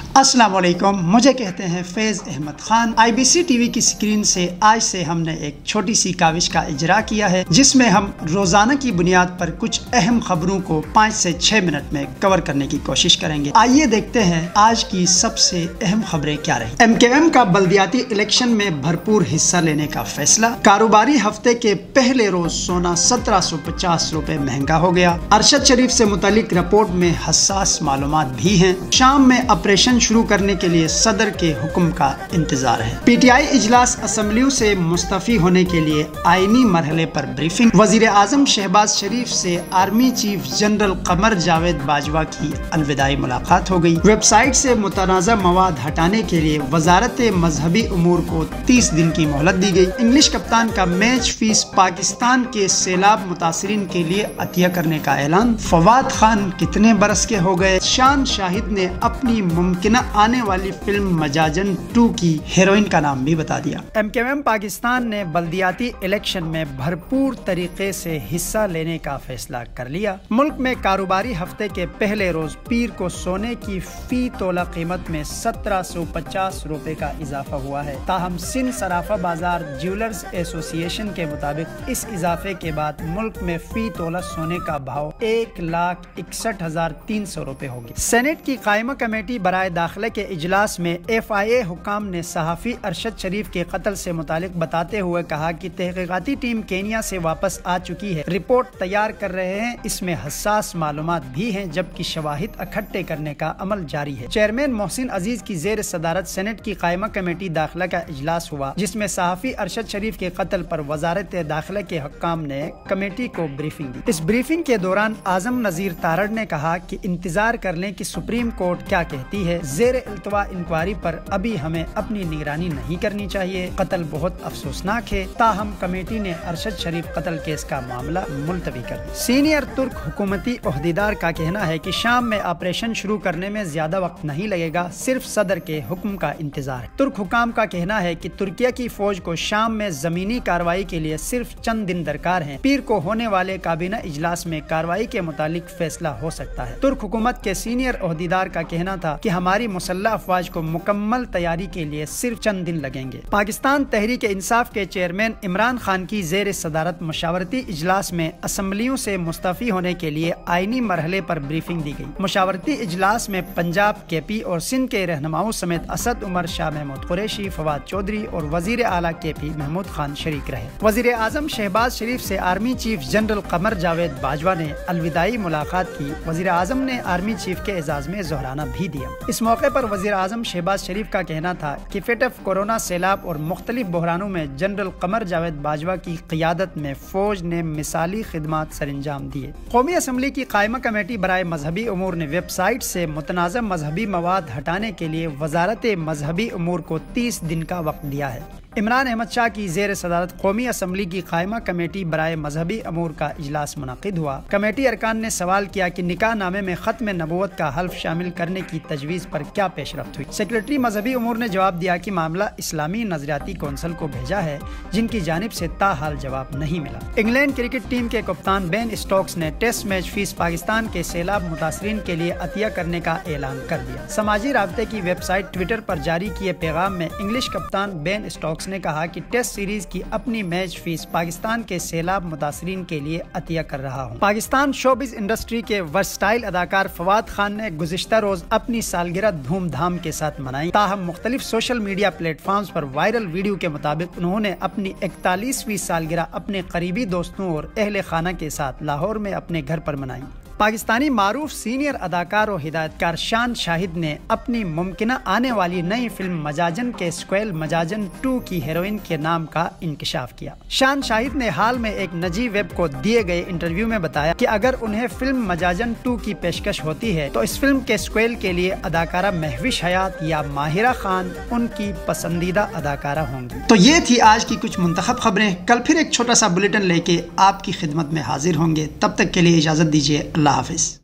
अस्सलाम वालेकुम, मुझे कहते हैं फैज़ अहमद खान। IBC टीवी की स्क्रीन से आज से हमने एक छोटी सी काविश का इजरा किया है, जिसमें हम रोजाना की बुनियाद पर कुछ अहम खबरों को 5 से 6 मिनट में कवर करने की कोशिश करेंगे। आइए देखते हैं आज की सबसे अहम खबरें क्या रही। MKM का बल्दियाती इलेक्शन में भरपूर हिस्सा लेने का फैसला। कारोबारी हफ्ते के पहले रोज सोना 1750 रुपए महंगा हो गया। अरशद शरीफ से मुतालिक रिपोर्ट में हसास मालूमात भी हैं। शाम में ऑपरेशन शुरू करने के लिए सदर के हुक्म का इंतजार है। PTI इजलास असम्बलियों से मुस्तफी होने के लिए आईनी मरहले पर ब्रीफिंग। वजीर आजम शहबाज शरीफ से army chief general Qamar Javed Bajwa की अलविदाई मुलाकात हो गई। वेबसाइट से मुतनाज़ा मवाद हटाने के लिए वजारत मजहबी उमूर को 30 दिन की मोहलत दी गई। इंग्लिश कप्तान का मैच फीस पाकिस्तान के सैलाब मुतासरीन के लिए अतिया करने का ऐलान। फवाद खान कितने बरस के हो गए। शान शाहिद ने अपनी मुमकिन आने वाली फिल्म मजाजन 2 की हीरोइन का नाम भी बता दिया। MKM पाकिस्तान ने बल्दियाती इलेक्शन में भरपूर तरीके से हिस्सा लेने का फैसला कर लिया। मुल्क में कारोबारी हफ्ते के पहले रोज पीर को सोने की फी तोला कीमत में 1750 रुपए का इजाफा हुआ है। ताहम सिंध सराफा बाजार ज्वेलर्स एसोसिएशन के मुताबिक इस इजाफे के बाद मुल्क में फी तोला सोने का भाव 1,61,300 रुपए होगी। सेनेट की कायमा कमेटी बराए दाखिले के इजलास में FIA हुकाम ने सहाफी अरशद शरीफ के कत्ल से मुतालिक बताते हुए कहा कि तहकीकाती टीम केनिया से वापस आ चुकी है, रिपोर्ट तैयार कर रहे हैं। इसमें हसास मालूमात भी हैं, जबकि शवाहिद इकट्ठे करने का अमल जारी है। चेयरमैन मोहसिन अजीज की जेर सदारत सेनेट की कायमा कमेटी दाखिला का इजलास हुआ, जिसमें सहाफी अरशद शरीफ के कत्ल पर वजारत दाखिला के हुक्काम ने कमेटी को ब्रीफिंग दी। इस ब्रीफिंग के दौरान आजम नजीर तारड़ ने कहा कि इंतजार कर लें कि सुप्रीम कोर्ट क्या कहती है। जेर इल्तवा इंक्वायरी पर अभी हमें अपनी निगरानी नहीं करनी चाहिए। कत्ल बहुत अफसोसनाक है, ताहम कमेटी ने अरशद शरीफ कत्ल केस का मामला मुलतवी कर दिया। सीनियर तुर्क हुकूमती ओहदेदार का कहना है कि शाम में ऑपरेशन शुरू करने में ज्यादा वक्त नहीं लगेगा, सिर्फ सदर के हुक्म का इंतजार है। तुर्क हुकाम का कहना है कि तुर्किया की फौज को शाम में जमीनी कार्रवाई के लिए सिर्फ चंद दिन दरकार हैं। पीर को होने वाले काबीना इजलास में कार्रवाई के मुतालिक फैसला हो सकता है। तुर्क हुकूमत के सीनियर ओहदेदार का कहना था कि हमारी मुसल्लह अफवाज को मुकम्मल तैयारी के लिए सिर्फ चंद दिन लगेंगे। पाकिस्तान तहरीक इंसाफ के चेयरमैन इमरान खान की जेर सदारत मुशावरती इजलास में असम्बलियों से मुस्तफी होने के लिए आईनी मरहले पर ब्रीफिंग दी गई। मुशावरती इजलास में पंजाब, KP और सिंध के रहनुमाओं समेत असद उमर, शाह महमूद कुरैशी, फवाद चौधरी और वजीर आला KP महमूद खान शरीक रहे। वजीर आजम शहबाज शरीफ से army chief general Qamar Javed Bajwa ने अलविदाई मुलाकात की। वजीर आजम ने आर्मी चीफ के एजाज में जोहराना भी दिया। इस मौके पर वजीर आजम शहबाज शरीफ का कहना था कि फेटफ, कोरोना, सैलाब और मुख्तलिफ बहरानों में जनरल कमर जावेद बाजवा की क़ियादत में फौज ने मिसाली खिदमात सरंजाम दिए। कौमी असम्बली की कायमा कमेटी बराए मजहबी उमूर ने वेबसाइट से मुतनाज़ा मजहबी मवाद हटाने के लिए वजारत मजहबी उमूर को 30 दिन का वक्त दिया है। इमरान अहमद शाह की जेर सदारत कौमी असम्बली की कायमा कमेटी बराए मजहबी अमूर का इजलास मुनक़िद हुआ। कमेटी अरकान ने सवाल किया कि निकाह नामे में खत्म नबूवत का हल्फ शामिल करने की तजवीज़ पर क्या पेशरफ्त हुई। सेक्रेटरी मजहबी उमूर ने जवाब दिया कि मामला इस्लामी नजरियाती कौंसिल को भेजा है, जिनकी जानिब से ताहाल जवाब नहीं मिला। इंग्लैंड क्रिकेट टीम के कप्तान बेन स्टोक्स ने टेस्ट मैच फीस पाकिस्तान के सैलाब मुतासरीन के लिए अतिया करने का ऐलान कर दिया। समाजी राब्ते की वेबसाइट ट्विटर पर जारी किए पैगाम में इंग्लिश कप्तान बेन स्टोक्स ने कहा कि टेस्ट सीरीज की अपनी मैच फीस पाकिस्तान के सैलाब मुतासरीन के लिए अतिया कर रहा हूँ। पाकिस्तान शोबिज इंडस्ट्री के वर्सटाइल अदाकार फवाद खान ने गुज़िश्ता रोज अपनी सालगिरह धूमधाम के साथ मनाई। ताहम मुख्तलिफ सोशल मीडिया प्लेटफॉर्म्स पर वायरल वीडियो के मुताबिक उन्होंने अपनी 41वीं सालगिरह अपने करीबी दोस्तों और अहले खाना के साथ लाहौर में अपने घर पर मनाई। पाकिस्तानी मारूफ सीनियर अदाकार और हिदायतकार शान शाहिद ने अपनी मुमकिन आने वाली नई फिल्म मजाजन के स्क्वेल मजाजन 2 की हीरोइन के नाम का इंकशाफ किया। शान शाहिद ने हाल में एक निजी वेब को दिए गए इंटरव्यू में बताया कि अगर उन्हें फिल्म मजाजन 2 की पेशकश होती है तो इस फिल्म के स्क्वेल के लिए अदाकारा महविश हयात या माहिरा खान उनकी पसंदीदा अदाकारा होंगी। तो ये थी आज की कुछ मुंतखब खबरें। कल फिर एक छोटा सा बुलेटिन लेके आपकी खिदमत में हाजिर होंगे। तब तक के लिए इजाजत दीजिए। अल्लाह हाफिज।